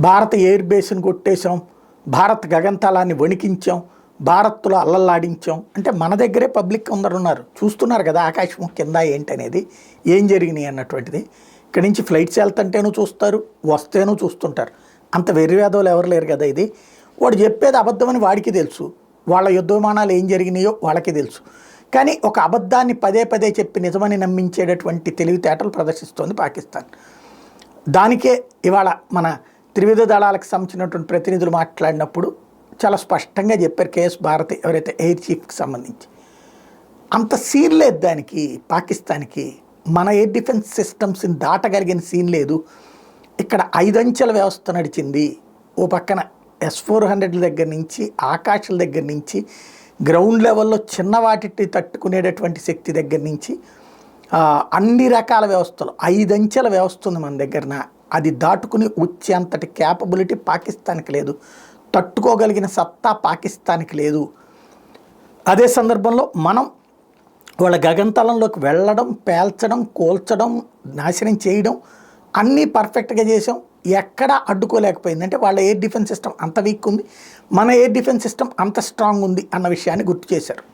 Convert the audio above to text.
భారత ఎయిర్ బేస్ని కొట్టేశాం, భారత్ గగనతలాన్ని వణికించాం, భారత్లో అల్లల్లాడించాం అంటే మన దగ్గరే పబ్లిక్ అందరు ఉన్నారు, చూస్తున్నారు కదా ఆకాశం కింద ఏంటనేది, ఏం జరిగినాయి అన్నటువంటిది. ఇక్కడి నుంచి ఫ్లైట్స్ వెళ్తుంటేనూ చూస్తారు, వస్తేనూ చూస్తుంటారు. అంత వెర్రివేదవులు ఎవరు లేరు కదా. ఇది వాడు చెప్పేది అబద్ధమని వాడికి తెలుసు, వాళ్ళ యుద్ధ విమానాలు ఏం జరిగినాయో వాళ్ళకి తెలుసు. కానీ ఒక అబద్ధాన్ని పదే పదే చెప్పి నిజమని నమ్మించేటటువంటి తెలివితేటలు ప్రదర్శిస్తోంది పాకిస్తాన్. దానికే ఇవాళ మన త్రివిధ దళాలకు సంబంధించినటువంటి ప్రతినిధులు మాట్లాడినప్పుడు చాలా స్పష్టంగా చెప్పారు. కేఎస్ భారతి ఎవరైతే ఎయిర్ చీఫ్కి సంబంధించి, అంత సీన్ లేదు దానికి పాకిస్తాన్కి. మన ఎయిర్ డిఫెన్స్ సిస్టమ్స్ని దాటగలిగిన సీన్ లేదు. ఇక్కడ 5 అంచెల వ్యవస్థ నడిచింది. ఓ పక్కన S-400 దగ్గర నుంచి, ఆకాశాల దగ్గర నుంచి, గ్రౌండ్ లెవెల్లో చిన్న వాటిని తట్టుకునేటటువంటి శక్తి దగ్గర నుంచి అన్ని రకాల వ్యవస్థలు 5 అంచెల వ్యవస్థ ఉంది మన దగ్గరన. అది దాటుకుని వచ్చేంతటి క్యాపబిలిటీ పాకిస్తాన్కి లేదు, తట్టుకోగలిగిన సత్తా పాకిస్తాన్కి లేదు. అదే సందర్భంలో మనం వాళ్ళ గగనతలంలోకి వెళ్ళడం, పేల్చడం, కూల్చడం, నాశనం చేయడం అన్నీ పర్ఫెక్ట్గా చేసాం. ఎక్కడా అడ్డుకోలేకపోయింది. అంటే వాళ్ళ ఎయిర్ డిఫెన్స్ సిస్టమ్ అంత వీక్ ఉంది, మన ఎయిర్ డిఫెన్స్ సిస్టమ్ అంత స్ట్రాంగ్ ఉంది అన్న విషయాన్ని గుర్తు చేశారు.